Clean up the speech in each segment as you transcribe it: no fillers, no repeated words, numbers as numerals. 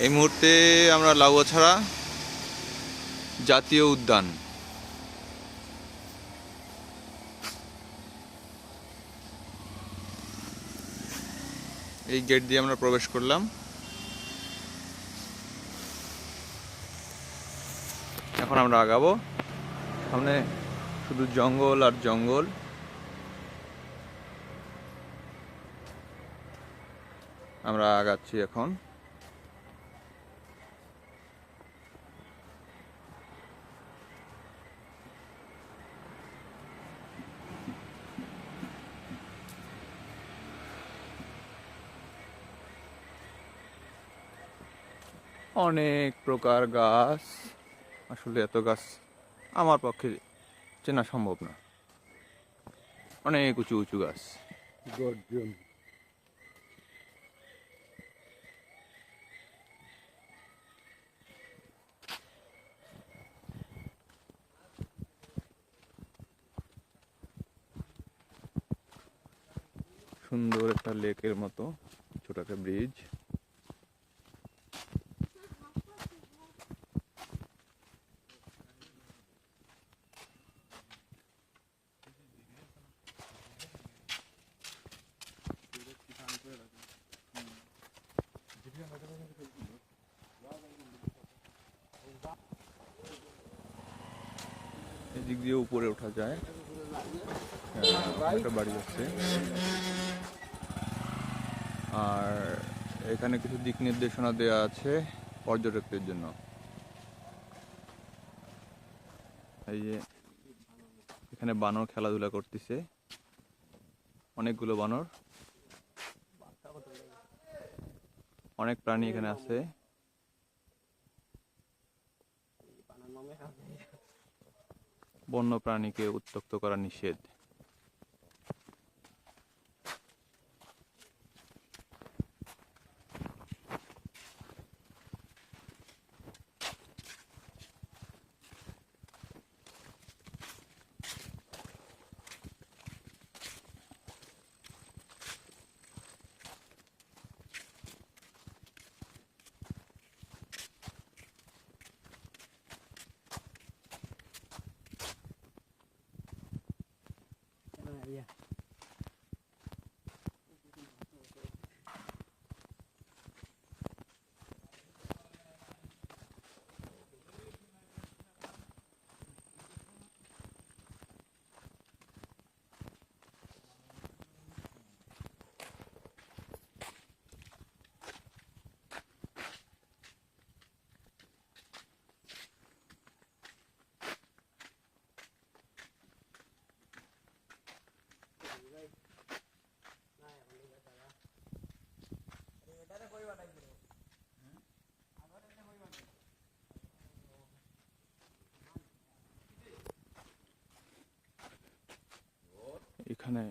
এই মুহূর্তে আমরা লাউয়াছড়া জাতীয় উদ্যান, এই গেট দিয়ে আমরা প্রবেশ করলাম। এখন আমরা আগাবো, সামনে শুধু জঙ্গল আর জঙ্গল। আমরা আগাচ্ছি এখন। অনেক প্রকার গাছ, আসলে এত গাছ আমার পক্ষে চেনা সম্ভব না। অনেক উঁচু উঁচু গাছ। গর্জন। সুন্দর একটা লেকের মতো ছোট একটা ব্রিজ। এদিক দিয়ে উপরে ওঠা যায়। একটা বাড়ি আছে, আর এখানে কিছু দিক নির্দেশনা দেওয়া আছে পর্যটকদের জন্য। এই যে এখানে বানর খেলাধুলা করতেছে, অনেকগুলো বানর, অনেক প্রাণী এখানে আছে। বন্য প্রাণীকে উত্ত্যক্ত করা নিষেধ। এখানে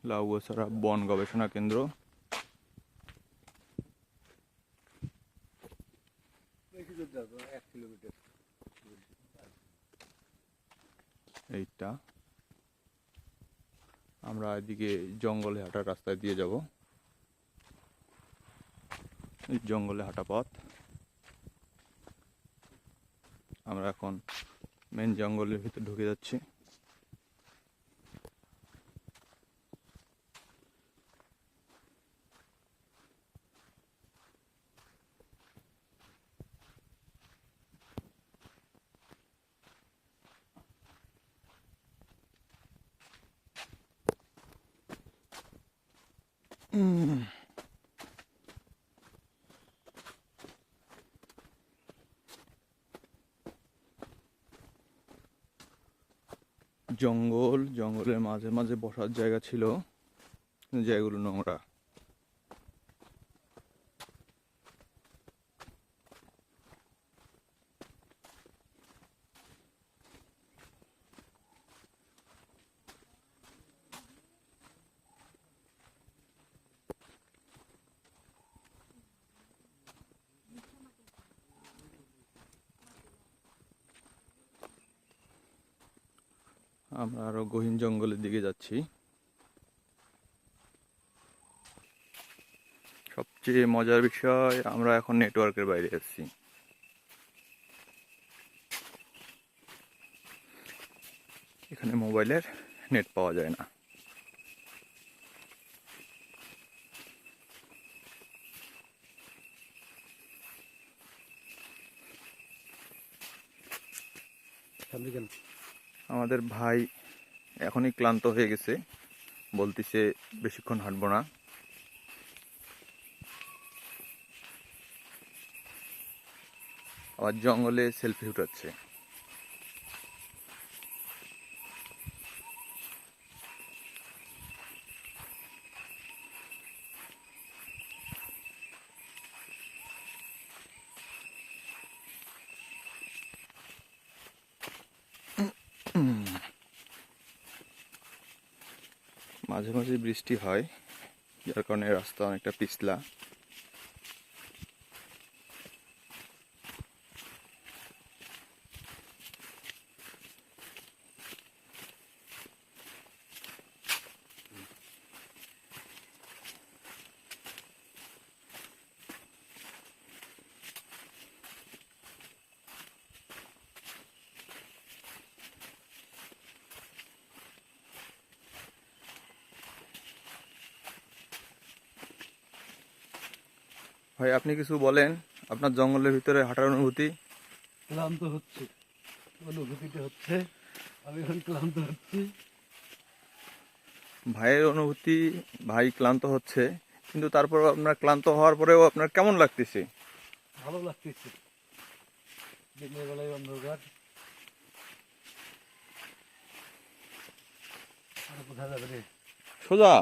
লাউয়াছড়া বন গবেষণা কেন্দ্র। এইটা আমরা এদিকে জঙ্গলে হাঁটার রাস্তায় দিয়ে যাব। জঙ্গলে হাঁটা পথ। আমরা এখন মেন জঙ্গলের ভিতরে ঢুকে যাচ্ছি। জঙ্গল, জঙ্গলের মাঝে মাঝে বসার জায়গা ছিল, জায়গাগুলো নোংরা। আমরা আরো গহীন জঙ্গলের দিকে যাচ্ছি। সবচেয়ে সবচেয়ে মজার বিষয়, আমরা এখন নেটওয়ার্কের বাইরে আছি। এখানে মোবাইলের নেট পাওয়া যায় না। আমাদের ভাই এখনই ক্লান্ত হয়ে গেছে, বলতেছে বেশিক্ষণ হাঁটবো না। আবার জঙ্গলে সেলফি উঠাচ্ছে। মাঝে মাঝে বৃষ্টি হয়, যার কারণে রাস্তা অনেকটা পিছলা। ভাই আপনি কিছু বলেন, আপনার জঙ্গলের ভিতরে হাঁটার অনুভূতি? ক্লান্ত হচ্ছে, অনুভূতিটা হচ্ছে আমি এখন ক্লান্ত হচ্ছি। ভাইয়ের অনুভূতি, ভাই ক্লান্ত হচ্ছে, কিন্তু তারপর আপনার ক্লান্ত হওয়ার পরেও আপনার কেমন লাগতেছে? ভালো লাগতেছে। দিনের বেলায় অন্ধকার, আর কোথায় যাবে রে? সোজা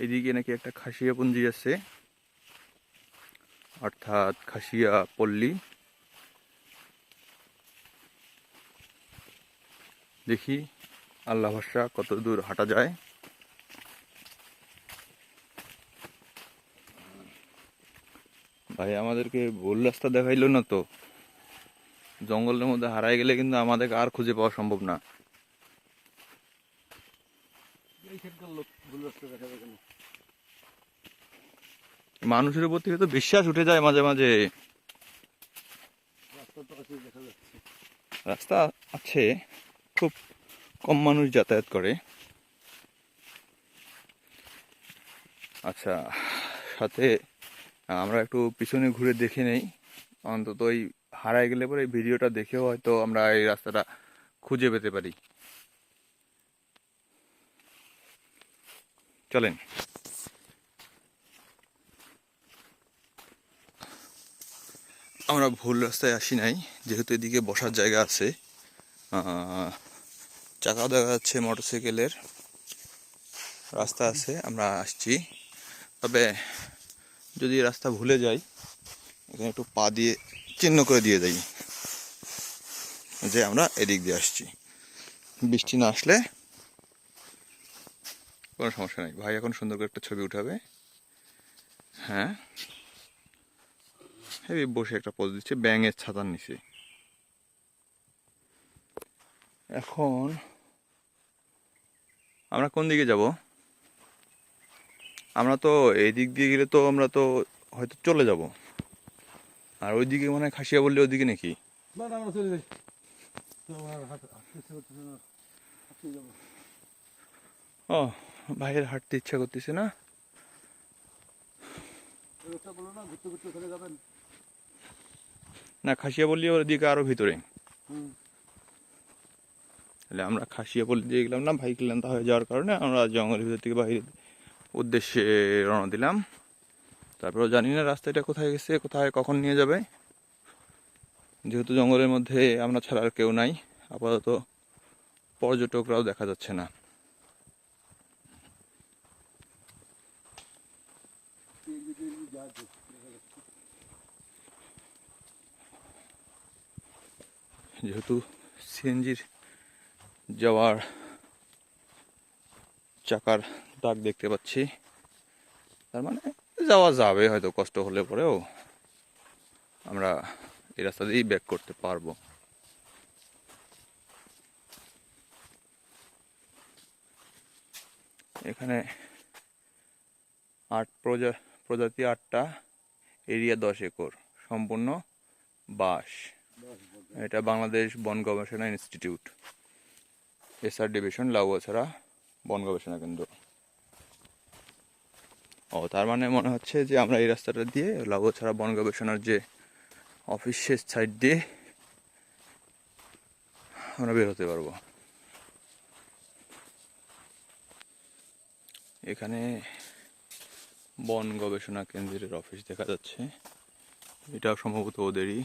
এদিকে নাকি একটা খাসিয়া পুঞ্জি আছে, অর্থাৎ খাসিয়া পল্লী। দেখি আল্লাহ ভরসা কত দূর হাঁটা যায়। ভাই আমাদেরকে ভুল রাস্তা দেখাইলো না তো? জঙ্গলের মধ্যে হারাই গেলে কিন্তু আমাদেরকে আর খুঁজে পাওয়া সম্ভব না। এইখানকার লোক ভুল রাস্তা দেখাবে কেন? মানুষের উপর থেকে তো বিশ্বাস উঠে যায় মাঝে মাঝে। রাস্তা তো আছে, দেখা যাচ্ছে। রাস্তা আছে, খুব কম মানুষ যাতায়াত করে। আচ্ছা, সাথে আমরা একটু পিছনে ঘুরে দেখে নেই, অন্তত ওই হারাই গেলে পরে এই ভিডিওটা দেখেও হয়তো আমরা এই রাস্তাটা খুঁজে পেতে পারি। চলেন। আমরা ভুল রাস্তায় আসি নাই, যেহেতু এদিকে বসার জায়গা আছে। চাকাও দেখা যাচ্ছে, মোটরসাইকেলের রাস্তা আছে, আমরা আসছি। তবে যদি রাস্তা ভুলে যাই, এখানে একটু পা দিয়ে চিহ্ন করে দিয়ে যাই যে আমরা এদিক দিয়ে আসছি। বৃষ্টি না আসলে কোনো সমস্যা নেই। ভাই এখন সুন্দর করে একটা ছবি উঠাবে। হ্যাঁ, হেবি বসে একটা পোজ দিচ্ছে ব্যাঙের ছাতার নিচে। এখন আমরা কোন দিকে যাব? আমরা তো এই দিক দিয়ে গেলে তো আমরা তো হয়তো চলে যাব, আর ওইদিকে মনে হয় খাসিয়া বললে ওইদিকে নাকি? না না, আমরা চলে যাই। তো আমার হাঁটতে ইচ্ছে করতেছে না, হাঁটতে যাবো। ও, ভাইয়ের হাঁটতে ইচ্ছা করতেছে না? ব্যবস্থা বলো না, ঘুরতে ঘুরতে চলে যাবেন। না, খাসিয়া বললি ওদিকে আরো ভিতরে। তাহলে আমরা খাসিয়া পল্লী দিয়ে গেলাম না, ভাই ক্লান্ত হয়ে যাওয়ার কারণে আমরা জঙ্গলের ভিতর থেকে বাইরের উদ্দেশ্যে রওনা দিলাম। তারপরেও জানি না রাস্তাটা কোথায় গেছে, কোথায় কখন নিয়ে যাবে। যেহেতু জঙ্গলের মধ্যে আমরা ছাড়া আর কেউ নাই, আপাতত পর্যটকরাও দেখা যাচ্ছে না। যেহেতু সিএনজির যাওয়ার চাকার দাগ দেখতে পাচ্ছি, তার মানে যাওয়া যাবে হয়তো, কষ্ট হলে পরেও আমরা এই রাস্তা দিয়েই ব্যাক করতে পারবো। এখানে প্রজাতি 8টা, এরিয়া 10 একর, সম্পূর্ণ বাঁশ। এটা বাংলাদেশ বন গবেষণা ইনস্টিটিউট, এসআর ডিভিশন, লাউয়াছড়া বন গবেষণা কেন্দ্র। ও, তার মানে মনে হচ্ছে যে আমরা এই রাস্তাটা দিয়ে লাউয়াছড়া বন গবেষণার যে অফিসের সাইড দিয়ে আমরা বের হতে পারবো। এখানে বন গবেষণা কেন্দ্রের অফিস দেখা যাচ্ছে, এটাও সম্ভবত ওদেরই।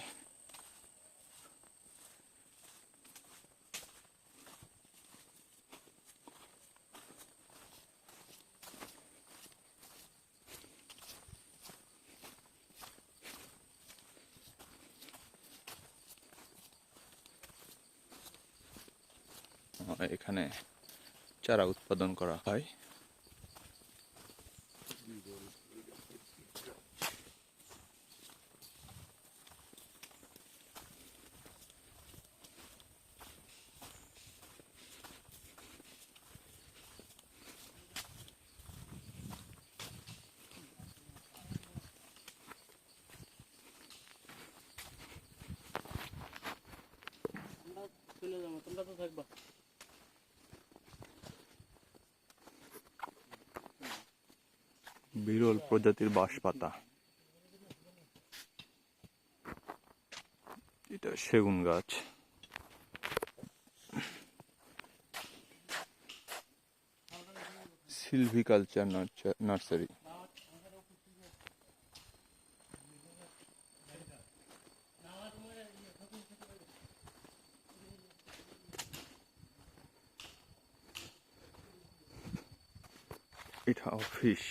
এখানে চারা উৎপাদন করা হয়। চলে যাবো, তোমরা তো থাকবা। বিরল প্রজাতির বাঁশ পাতা, এটা সেগুন গাছ। সিলভিকালচার নার্সারি। এটা অফিস।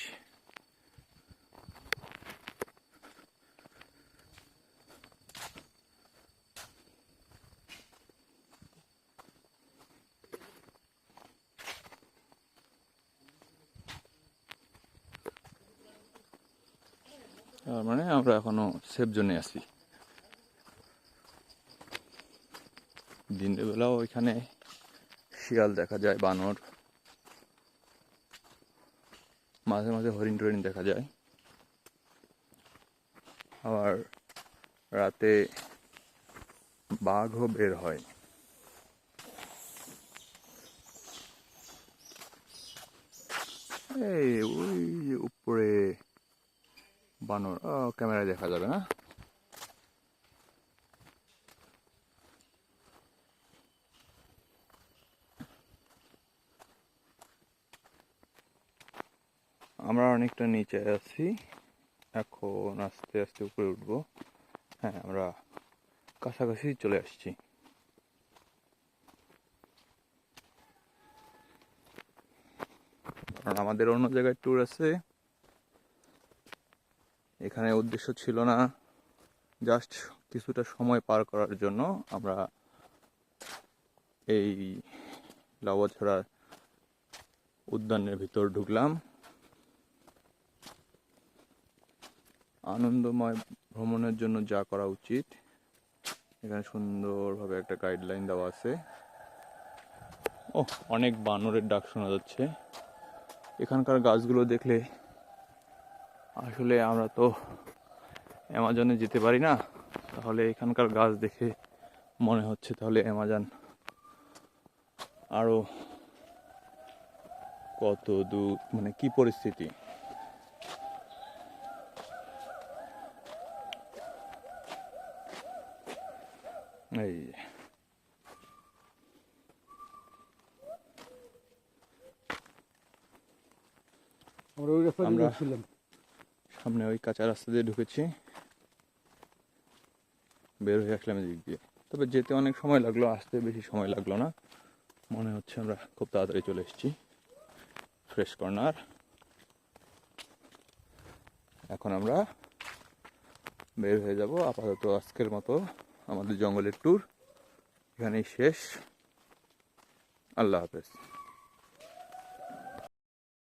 তার মানে আমরা এখনো সেফ জোনে আছি। দিনের বেলাও এখানে শিয়াল দেখা যায়, বানর, মাঝে মাঝে হরিণ টরিণ দেখা যায়। আবার রাতে বাঘও বের হয়। এই ওই যে উপরে বানর, ক্যামেরায় দেখা যাবে না। আমরা অনেকটা নিচে আছি, এখন আস্তে আস্তে উপরে উঠবো। হ্যাঁ, আমরা কাছাকাছি চলে আসছি। কারণ আমাদের অন্য জায়গায় ট্যুর আছে, এখানে উদ্দেশ্য ছিল না, জাস্ট কিছুটা সময় পার করার জন্য আমরা এই লাউয়াছড়া উদ্যানের ভিতর ঢুকলাম। আনন্দময় ভ্রমণের জন্য যা করা উচিত, এখানে সুন্দরভাবে একটা গাইডলাইন দেওয়া আছে। ও, অনেক বানরের ডাক শোনা যাচ্ছে। এখানকার গাছগুলো দেখলে আসলে আমরা তো অ্যামাজনে যেতে পারি না, তাহলে এখানকার গাছ দেখে মনে হচ্ছে তাহলে অ্যামাজন আরো কত দূর, মানে কি পরিস্থিতি। এই আমরা সামনে ওই কাঁচা রাস্তা দিয়ে ঢুকেছি, বের হয়ে আসলাম এদিক দিয়ে। তবে যেতে অনেক সময় লাগলো, আসতে বেশি সময় লাগলো না। মনে হচ্ছে আমরা খুব তাড়াতাড়ি চলে এসেছি ফ্রেশ কর্নার। এখন আমরা বের হয়ে যাব। আপাতত আজকের মতো আমাদের জঙ্গলের ট্যুর এখানেই শেষ। আল্লাহ হাফেজ।